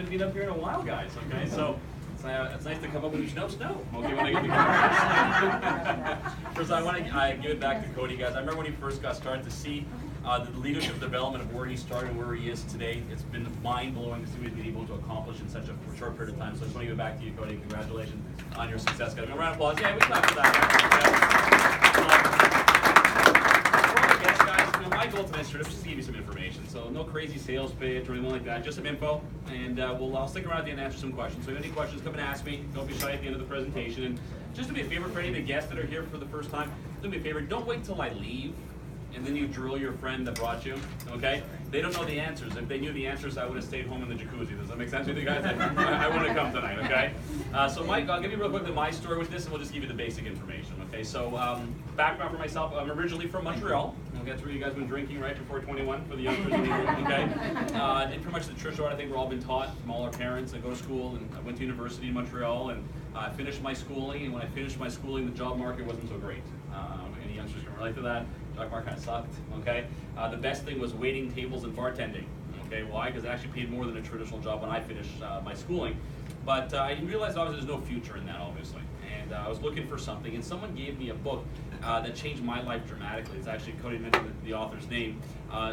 haven't been up here in a while, guys. Okay, so it's nice to come up with snow. Okay, when I get the First, I want to give it back to Cody, guys. I remember when he first got started to see the leadership development of where he started and where he is today. It's been mind-blowing to see what he's been able to accomplish in such a short period of time. So I just want to give it back to you, Cody. Congratulations on your success, guys. A round of applause. Yeah, we clap for that, guys. My goal tonight is just to give you some information. So no crazy sales pitch or anything like that, just some info. And I'll stick around at the end and answer some questions. So if you have any questions, come and ask me. Don't be shy at the end of the presentation. And just do me a favor for any of the guests that are here for the first time, do me a favor, don't wait till I leave and then you drill your friend that brought you, okay? They don't know the answers. If they knew the answers, I would have stayed home in the jacuzzi. Does that make sense with you guys? I want to come tonight, okay? So Mike, I'll give you real quickly my story with this, and we'll just give you the basic information, okay? So background for myself, I'm originally from Montreal. Okay, that's where you guys have been drinking, right, before 21 for the youngsters in the room, okay? And pretty much the church road, I think we're all been taught from all our parents. I go to school, and I went to university in Montreal, and I finished my schooling, and when I finished my schooling, the job market wasn't so great. Any youngsters can relate to that. Job market kind of sucked, okay? The best thing was waiting tables and bartending, okay? Why? Because it actually paid more than a traditional job when I finished my schooling. But I realized obviously there's no future in that, obviously. And I was looking for something, and someone gave me a book that changed my life dramatically. It's actually, Cody mentioned the author's name.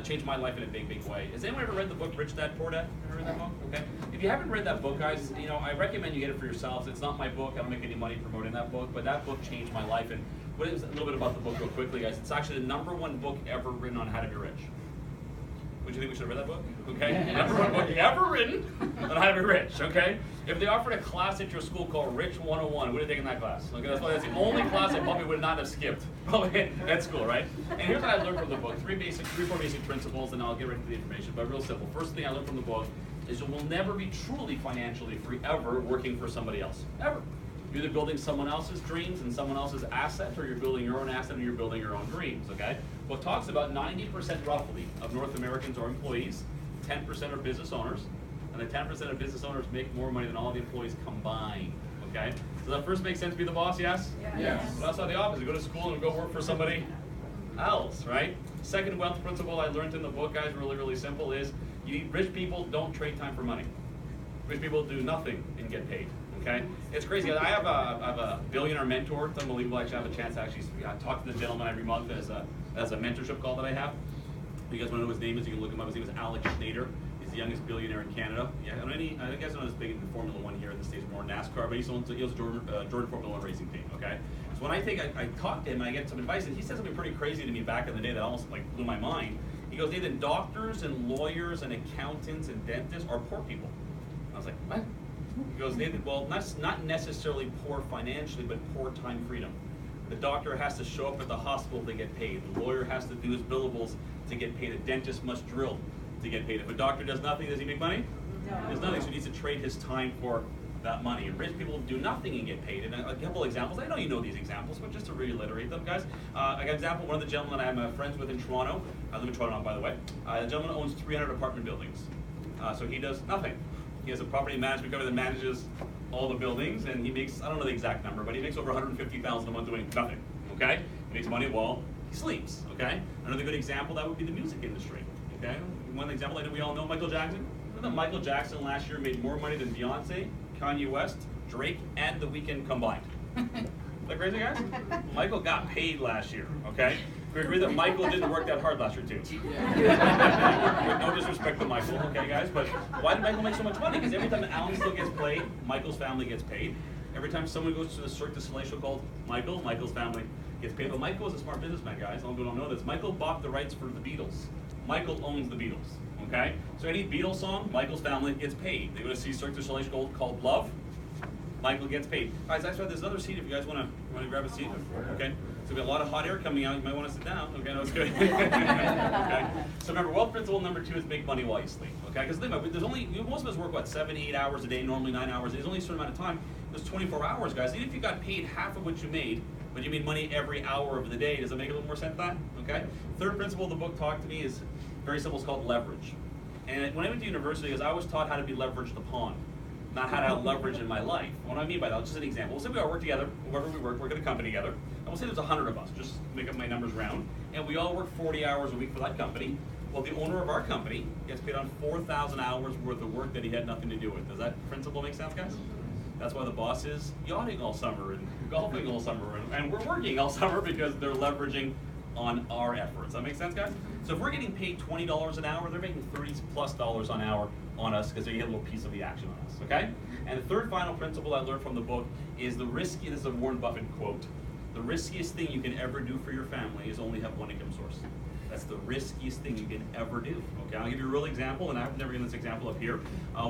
Changed my life in a big, big way. Has anyone ever read the book Rich Dad Poor Dad? Ever read that book? Okay. If you haven't read that book, guys, you know, I recommend you get it for yourselves. It's not my book. I don't make any money promoting that book, but that book changed my life. And what is a little bit about the book real quickly, guys? It's actually the #1 book ever written on how to be rich. Would you think we should have read that book? Okay. #1 book ever written on how to be rich, okay? If they offered a class at your school called Rich 101, would have taken that class. Okay, that's the only class I probably would not have skipped at school, right? And here's what I learned from the book. Three, four basic principles, and I'll get right into the information, but real simple. First thing I learned from the book is you will never be truly financially free ever working for somebody else, ever. You're either building someone else's dreams and someone else's asset, or you're building your own asset and you're building your own dreams, okay? Well, it talks about 90% roughly of North Americans are employees, 10% are business owners, and the 10% of business owners make more money than all the employees combined, okay? So that first makes sense to be the boss, yes? Yes. Well, that's not the opposite. Go to school and go work for somebody else, right? Second wealth principle I learned in the book, guys, really, really simple, is rich people don't trade time for money. Rich people do nothing and get paid. Okay, it's crazy. I have a billionaire mentor. It's unbelievable. Actually, I have a chance to actually talk to this gentleman every month as a mentorship call that I have. If you guys want to know his name is, you can look him up. His name is Alex Schneider. He's the youngest billionaire in Canada. Yeah, I think he's not as big in Formula One here in the States, more NASCAR, but he owns Jordan Formula One racing team. Okay, so when I talk to him and I get some advice, and he said something pretty crazy to me back in the day that almost like blew my mind. He goes, Nathan, doctors and lawyers and accountants and dentists are poor people. I was like, what? He goes, Nathan, well, that's not necessarily poor financially, but poor time freedom. The doctor has to show up at the hospital to get paid. The lawyer has to do his billables to get paid. A dentist must drill to get paid. If a doctor does nothing, does he make money? No. There's nothing, so he needs to trade his time for that money. And rich people do nothing and get paid. And a couple examples, I know you know these examples, but just to reiterate them, guys. I got an example, one of the gentlemen I'm friends with in Toronto, I live in Toronto, by the way. The gentleman owns 300 apartment buildings. So he does nothing. He has a property management company that manages all the buildings, and he makes, I don't know the exact number, but he makes over $150,000 a month doing nothing, okay? He makes money while he sleeps, okay? Another good example, that would be the music industry, okay? One example I know we all know, Michael Jackson. You know that Michael Jackson last year made more money than Beyonce, Kanye West, Drake, and The Weeknd combined. Is that crazy, guys? Michael got paid last year, okay? We agree that Michael didn't work that hard last year, too. No disrespect to Michael, okay, guys? But why did Michael make so much money? Because every time Alan still gets played, Michael's family gets paid. Every time someone goes to the Cirque du Soleil show called Michael's family gets paid. But Michael is a smart businessman, guys. A lot of people don't know this. Michael bought the rights for the Beatles. Michael owns the Beatles, okay? So any Beatles song, Michael's family gets paid. They go to see Cirque du Soleil show called Love. Michael gets paid. Guys, that's why there's another seat if you guys want to grab a seat. Okay. So we have a lot of hot air coming out. You might want to sit down. Okay, no, it's good. Okay. So remember, wealth principle #2 is make money while you sleep. Okay, because think about it, most of us work 7, 8 hours a day, normally 9 hours. There's only a certain amount of time. There's 24 hours, guys. Even if you got paid half of what you made, but you made money every hour of the day, does that make a little more sense? That okay. Third principle of the book talk to me is very simple. It's called leverage. And when I went to university, I was taught how to be leveraged upon, not how to have leverage in my life. What do I mean by that? Just an example. We'll say we all work together, wherever we work at a company together, and we'll say there's 100 of us, just make up my numbers round, and we all work 40 hours a week for that company. Well, the owner of our company gets paid on 4,000 hours worth of work that he had nothing to do with. Does that principle make sense, guys? That's why the boss is yachting all summer and golfing all summer, and we're working all summer because they're leveraging on our efforts. That makes sense, guys? So if we're getting paid $20 an hour, they're making $30+ an hour on us because they get a little piece of the action on us, okay? And the third final principle I learned from the book is this is a Warren Buffett quote, the riskiest thing you can ever do for your family is only have one income source. That's the riskiest thing you can ever do. Okay, I'll give you a real example, and I've never given this example up here. I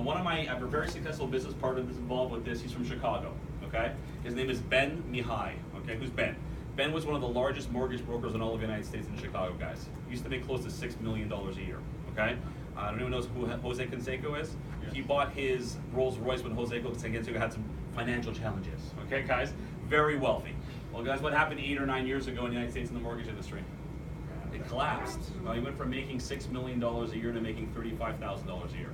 have a very successful business partner that's involved with this. He's from Chicago. Okay, his name is Ben Mihai. Okay, who's Ben? Ben was one of the largest mortgage brokers in all of the United States in Chicago, guys. He used to make close to $6 million a year. Okay, I don't even know who Jose Canseco is. Yes. He bought his Rolls Royce when Jose Canseco had some financial challenges. Okay, guys, very wealthy. Well, guys, what happened 8 or 9 years ago in the United States in the mortgage industry? It collapsed. He went from making $6 million a year to making $35,000 a year.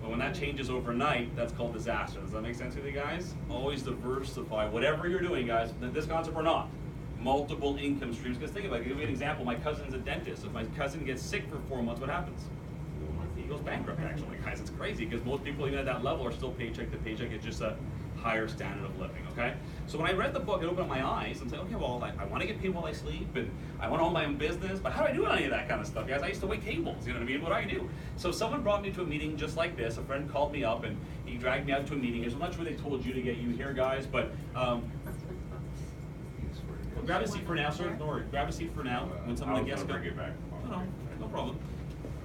But when that changes overnight, that's called disaster. Does that make sense to you guys? Always diversify. Whatever you're doing, guys, this concept or not, multiple income streams. Because think about it, I'll give you an example. My cousin's a dentist. If my cousin gets sick for 4 months, what happens? He goes bankrupt, actually, guys. It's crazy because most people, even at that level, are still paycheck to paycheck. It's just a higher standard of living, okay? So when I read the book, it opened up my eyes and said, okay, well, I want to get paid while I sleep, and I want to own my own business, but how do I do any of that kind of stuff, guys? I used to wait tables, you know what I mean? What do I do? So someone brought me to a meeting just like this. A friend called me up, and he dragged me out to a meeting. I'm not sure they told you to get you here, guys, but grab a seat for now, sir. Don't worry. Grab a seat for now. When some of the guests come. No problem.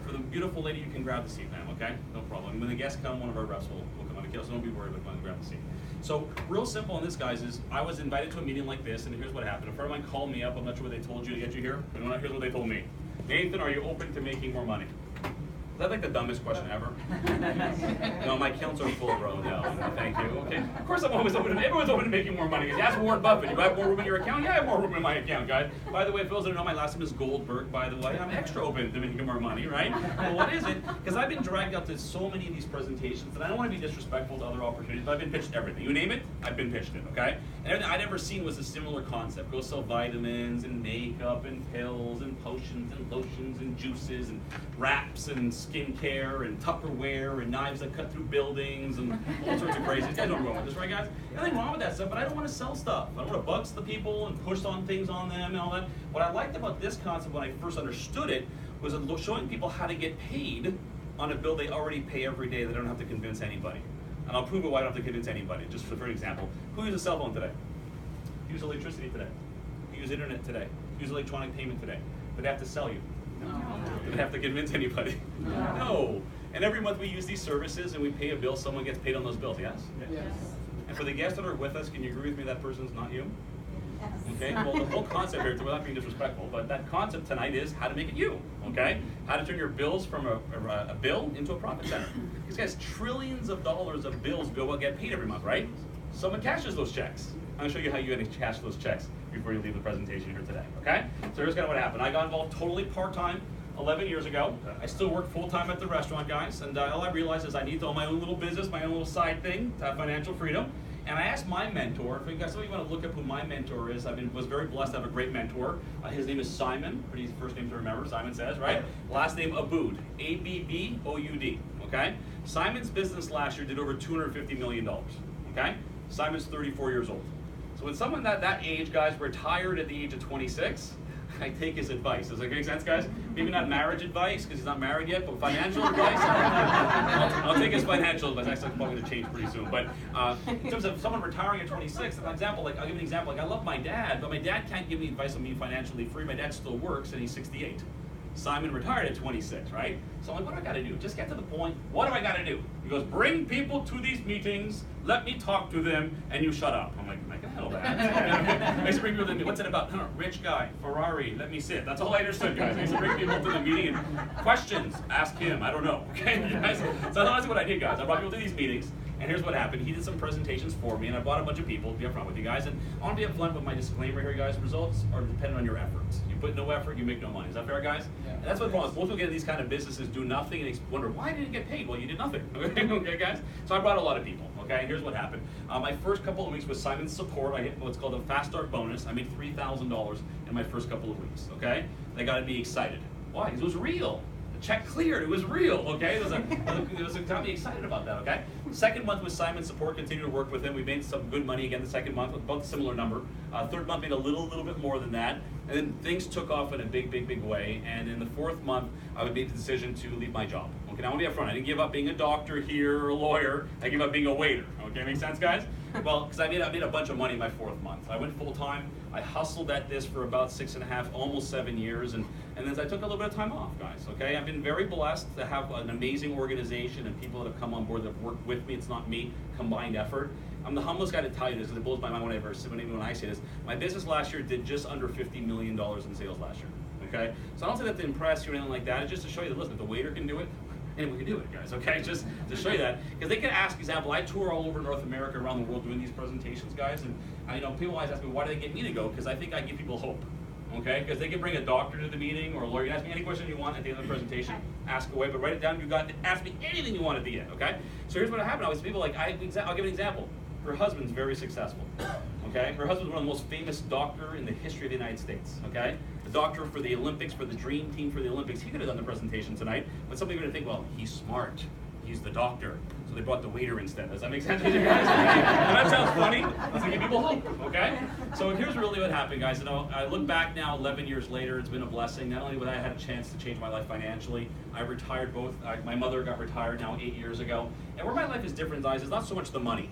For the beautiful lady, you can grab the seat, ma'am, okay? No problem. When the guests come, one of our reps will come on the kill, so don't be worried about going to grab the seat. So, real simple on this, guys, is I was invited to a meeting like this, and here's what happened. A friend of mine called me up. I'm not sure what they told you to get you here, but here's what they told me. Nathan, are you open to making more money? Is that like the dumbest question ever? No, my accounts are full, bro. No, thank you. Okay. Of course, I'm always open. Everyone's open to making more money. You ask Warren Buffett, you have more room in your account? Yeah, I have more room in my account, guys. By the way, for those that don't know, my last name is Goldberg. By the way, I'm extra open to making more money, right? Well, what is it? Because I've been dragged out to so many of these presentations, and I don't want to be disrespectful to other opportunities, but I've been pitched everything. You name it, I've been pitched it. Okay. And everything I'd ever seen was a similar concept. Go sell vitamins and makeup and pills and potions and lotions and juices and wraps and skincare and Tupperware and knives that cut through buildings and all sorts of crazy. You guys don't know about this, right, guys? Nothing wrong with that stuff, but I don't want to sell stuff. I don't want to bugs the people and push on things on them and all that. What I liked about this concept when I first understood it was showing people how to get paid on a bill they already pay every day. They don't have to convince anybody. And I'll prove it why I don't have to convince anybody. Just for an example, who uses a cell phone today? Who uses electricity today? Who uses internet today? Who uses electronic payment today? Do they have to sell you? No. Do they have to convince anybody? No. And every month we use these services and we pay a bill, someone gets paid on those bills, yes? Yes. And for the guests that are with us, can you agree with me that person's not you? Yes. Okay, well the whole concept here, without being disrespectful, but that concept tonight is how to make it you, okay? How to turn your bills from a bill into a profit center. These guys, trillions of dollars of bills get paid every month, right? Someone cashes those checks. I'm gonna show you how you're gonna cash those checks before you leave the presentation here today, okay? So here's kind of what happened. I got involved totally part-time 11 years ago. I still work full-time at the restaurant, guys, and all I realized is I need to own my own little business, my own little side thing to have financial freedom. And I asked my mentor, if you guys, some of you want to look up who my mentor is, was very blessed to have a great mentor. His name is Simon, pretty first name to remember, Simon says, right? Last name Aboud, A-B-B-O-U-D, okay? Simon's business last year did over $250 million, okay? Simon's 34 years old. So when someone that age, guys, retired at the age of 26, I take his advice. Does that make sense, guys? Maybe not marriage advice, because he's not married yet, but financial advice? I'll take his financial advice. Actually, I'm probably going to change pretty soon. But in terms of someone retiring at 26, for example, I'll give you an example. I love my dad, but my dad can't give me advice on being financially free. My dad still works, and he's 68. Simon retired at 26, right? So I'm like, what do I got to do? Just get to the point. What do I got to do? He goes, bring people to these meetings, let me talk to them, and you shut up. I'm like, I can handle that. I used to bring people to the meeting. What's it about? Rich guy, Ferrari, let me sit. That's all I understood, guys. I used to bring people to the meeting and questions, ask him. I don't know. Okay, guys? So that's what I did, guys. I brought people to these meetings. And here's what happened. He did some presentations for me, and I brought a bunch of people to be upfront with you guys. And I want to be upfront with my disclaimer here, guys. Results are dependent on your efforts. You put no effort, you make no money. Is that fair, guys? Yeah. And that's what the problem is. Most people get in these kind of businesses, do nothing, and wonder, why didn't you get paid? Well, you did nothing. Okay, guys? So I brought a lot of people. Okay, and here's what happened. My first couple of weeks with Simon's support, I hit what's called a fast start bonus. I made $3,000 in my first couple of weeks. Okay? That got me excited. Why? Because it was real. The check cleared. It was real. Okay, it was got me excited about that. Okay. Second month with Simon Support, continued to work with him. We made some good money again. The second month, about a similar number. Third month made a little bit more than that, and then things took off in a big way. And in the fourth month, I would make the decision to leave my job. Okay, now I want to be upfront. I didn't give up being a doctor here or a lawyer. I gave up being a waiter. Okay, make sense, guys? Well, because I made a bunch of money my fourth month. I went full time. I hustled at this for about 6.5, almost 7 years, and then I took a little bit of time off, guys. Okay, I've been very blessed to have an amazing organization and people that have come on board that have worked with me. It's not me, combined effort. I'm the humblest guy to tell you this because it blows my mind when I say this. My business last year did just under $50 million in sales last year. Okay, so I don't say that to impress you or anything like that. It's just to show you that listen, if the waiter can do it, anyone can do it, guys. Okay, just to show you that, because they can ask. Example, I tour all over North America, around the world, doing these presentations, guys, and people always ask me why do they get me to go? Because I think I give people hope. Okay, because they can bring a doctor to the meeting or a lawyer. You ask me any question you want at the end of the presentation, ask away, but write it down. You got to ask me anything you want at the end. Okay, so here's what happened. I was people like I'll give an example. Her husband's very successful. Okay, her husband's one of the most famous doctor in the history of the United States. Okay, the doctor for the Olympics, for the dream team for the Olympics. He could have done the presentation tonight, but some people are going to think, well, he's smart. He's the doctor. So they brought the waiter instead. Does that make sense to you guys? And that sounds funny. Let's give people hope, okay? So here's really what happened, guys. I look back now, 11 years later, it's been a blessing. Not only did I had a chance to change my life financially, I retired both. My mother got retired now 8 years ago. And where my life is different, guys, is not so much the money.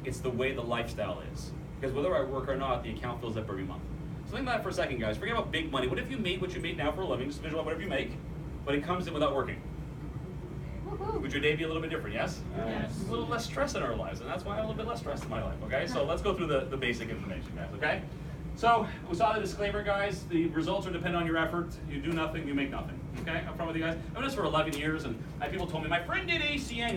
It's the way the lifestyle is. Because whether I work or not, the account fills up every month. So think about that for a second, guys. Forget about big money. What if you made what you make now for a living? Just visualize whatever you make, but it comes in without working. Would your day be a little bit different, yes? Yes. A little less stress in our lives, and that's why I have a little bit less stress in my life, okay? So let's go through the basic information, guys, okay? So we saw the disclaimer, guys. The results are dependent on your effort. You do nothing, you make nothing, okay? I'm from with you guys. I've done this for 11 years, and people told me, my friend did ACN.